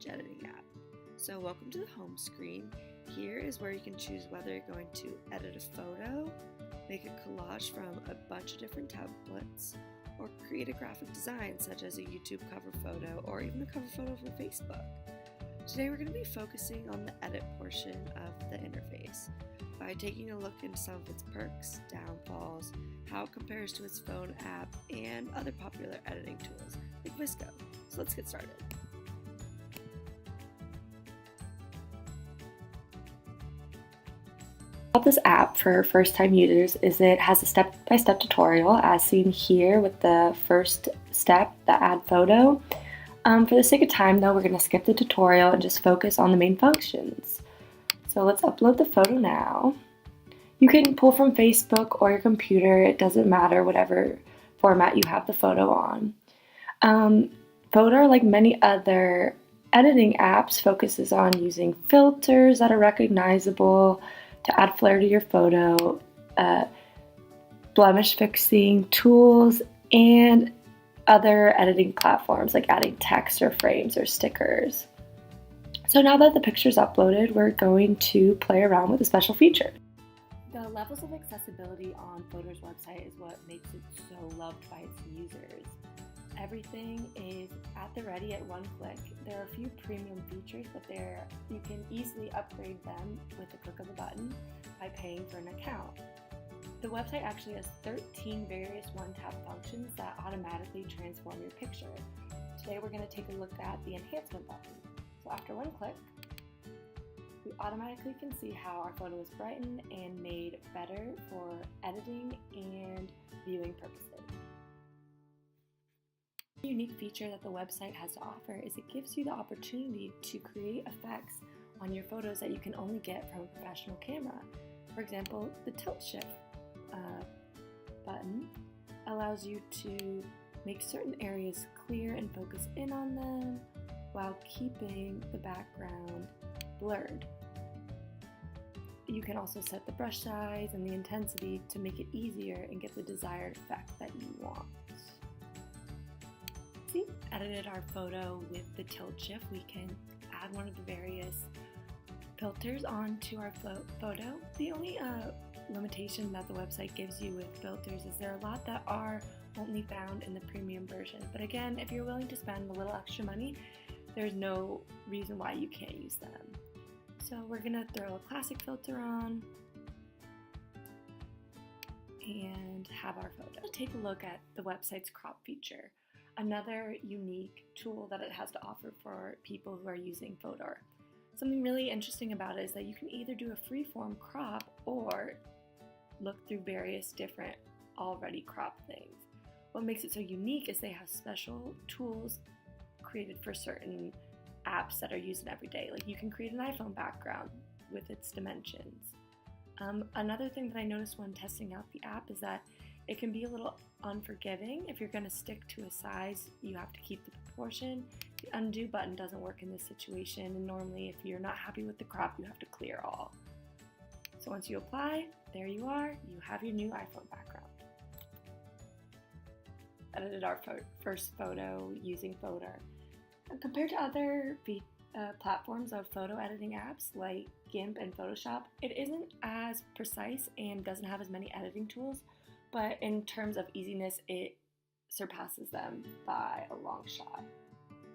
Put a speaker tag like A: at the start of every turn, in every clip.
A: image editing app. So welcome to the home screen. Here is where you can choose whether you're going to edit a photo, make a collage from a bunch of different templates, or create a graphic design such as a YouTube cover photo or even a cover photo for Facebook. Today we're going to be focusing on the edit portion of the interface by taking a look into some of its perks, downfalls, how it compares to its phone app, and other popular editing tools like Visco. So let's get started.
B: About this app for first-time users is it has a step-by-step tutorial as seen here with the first step, the add photo. For the sake of time though, we're going to skip the tutorial and just focus on the main functions. So let's upload the photo now. You can pull from Facebook or your computer, it doesn't matter, whatever format you have the photo on. Fotor, like many other editing apps, focuses on using filters that are recognizable to add flair to your photo, blemish fixing tools, and other editing platforms like adding text or frames or stickers. So now that the picture's uploaded, we're going to play around with a special feature. The levels of accessibility on Fotor's website is what makes it so loved by its users. Everything is at the ready at one click. There are a few premium features, but you can easily upgrade them with a click of a button by paying for an account. The website actually has 13 various one-tap functions that automatically transform your picture. Today we're going to take a look at the enhancement button. So after one click, we automatically can see how our photo is brightened and made better for editing and viewing purposes. A unique feature that the website has to offer is it gives you the opportunity to create effects on your photos that you can only get from a professional camera. For example, the tilt shift button allows you to make certain areas clear and focus in on them while keeping the background blurred. You can also set the brush size and the intensity to make it easier and get the desired effect that you want. We edited our photo with the tilt shift. We can add one of the various filters onto our photo. The only limitation that the website gives you with filters is there are a lot that are only found in the premium version. But again, if you're willing to spend a little extra money, there's no reason why you can't use them. So we're gonna throw a classic filter on and have our photo. Let's take a look at the website's crop feature. Another unique tool that it has to offer for people who are using Fotor. Something really interesting about it is that you can either do a freeform crop or look through various different already cropped things. What makes it so unique is they have special tools created for certain apps that are used every day. Like you can create an iPhone background with its dimensions. Another thing that I noticed when testing out the app is that it can be a little unforgiving. If you're going to stick to a size, you have to keep the proportion. The undo button doesn't work in this situation, and normally if you're not happy with the crop, you have to clear all. So once you apply, there you are, you have your new iPhone background. Edited our first photo using Fotor. Compared to other platforms of photo editing apps like GIMP and Photoshop, it isn't as precise and doesn't have as many editing tools, but in terms of easiness, it surpasses them by a long shot.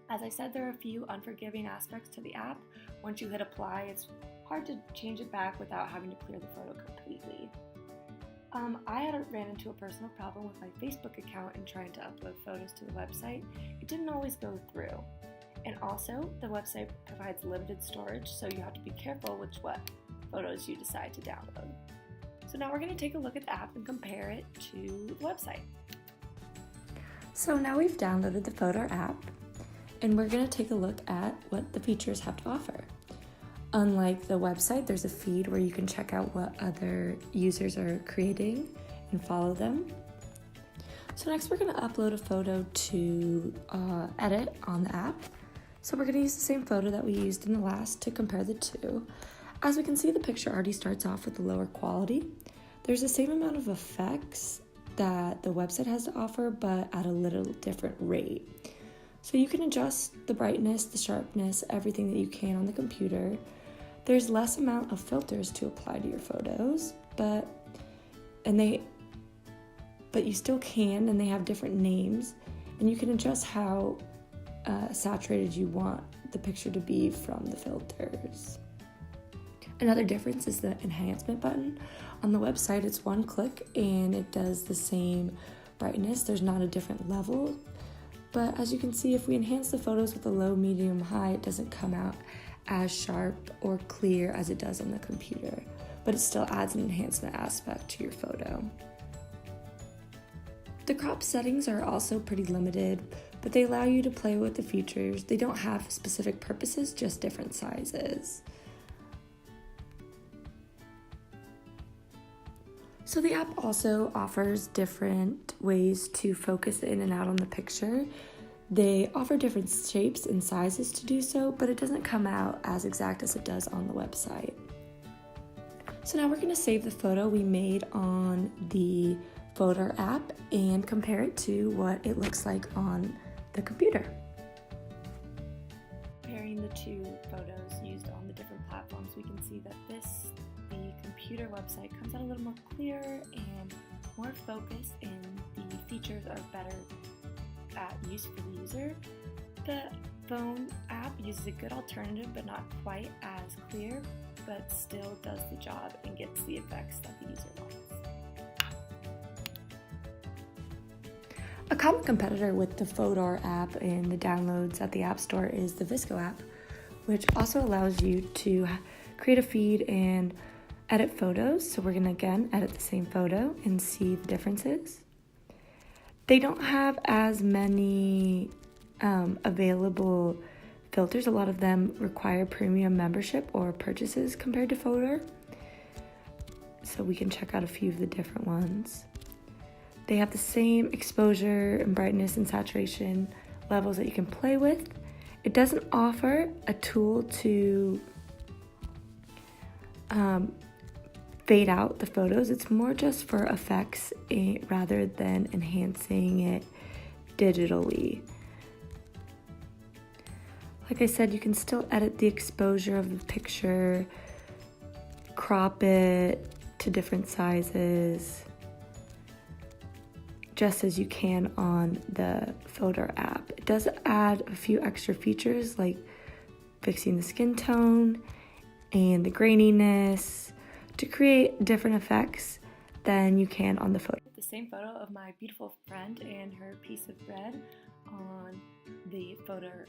B: As I said, there are a few unforgiving aspects to the app. Once you hit apply, it's hard to change it back without having to clear the photo completely. I ran into a personal problem with my Facebook account and trying to upload photos to the website. It didn't always go through. And also, the website provides limited storage, so you have to be careful what photos you decide to download. So now we're going to take a look at the app and compare it to the website. So now we've downloaded the Fotor app, and we're going to take a look at what the features have to offer. Unlike the website, there's a feed where you can check out what other users are creating and follow them. So next we're going to upload a photo to edit on the app. So we're going to use the same photo that we used in the last to compare the two. As we can see, the picture already starts off with a lower quality. There's the same amount of effects that the website has to offer, but at a little different rate. So you can adjust the brightness, the sharpness, everything that you can on the computer. There's less amount of filters to apply to your photos, but you still can, and they have different names, and you can adjust how saturated you want the picture to be from the filters. Another difference is the enhancement button. On the website, it's one click and it does the same brightness. There's not a different level, but as you can see, if we enhance the photos with a low, medium, high, it doesn't come out as sharp or clear as it does on the computer, but it still adds an enhancement aspect to your photo. The crop settings are also pretty limited, but they allow you to play with the features. They don't have specific purposes, just different sizes. So the app also offers different ways to focus in and out on the picture. They offer different shapes and sizes to do so, but it doesn't come out as exact as it does on the website. So now we're going to save the photo we made on the Fotor app and compare it to what it looks like on the computer.
A: Comparing the two photos used on the different platforms, we can see that the computer website comes out a little more clear and more focused, and the features are better use for the user. The phone app uses a good alternative, but not quite as clear, but still does the job and gets the effects that the user wants.
B: A common competitor with the Fotor app and the downloads at the App Store is the Visco app, which also allows you to create a feed and edit photos. So we're going to again edit the same photo and see the differences. They don't have as many available filters. A lot of them require premium membership or purchases compared to Fotor. So we can check out a few of the different ones. They have the same exposure and brightness and saturation levels that you can play with. It doesn't offer a tool to fade out the photos. It's more just for effects rather than enhancing it digitally. Like I said, you can still edit the exposure of the picture, crop it to different sizes, just as you can on the Fotor app. It does add a few extra features like fixing the skin tone and the graininess to create different effects than you can on the Fotor.
A: The same photo of my beautiful friend and her piece of bread on the Fotor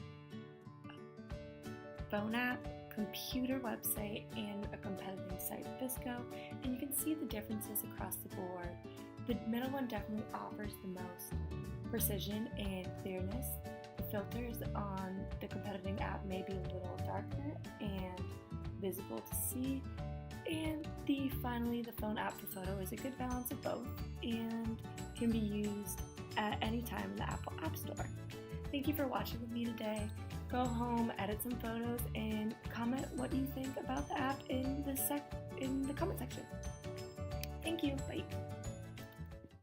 A: phone app, computer website, and a competitive site, Visco, and you can see the differences across the board. The middle one definitely offers the most precision and clearness. The filters on the competitive app may be a little darker and visible to see. And finally, the phone app for photo is a good balance of both and can be used at any time in the Apple App Store. Thank you for watching with me today. Go home, edit some photos, and comment what you think about the app in the comment section. Thank you. Bye.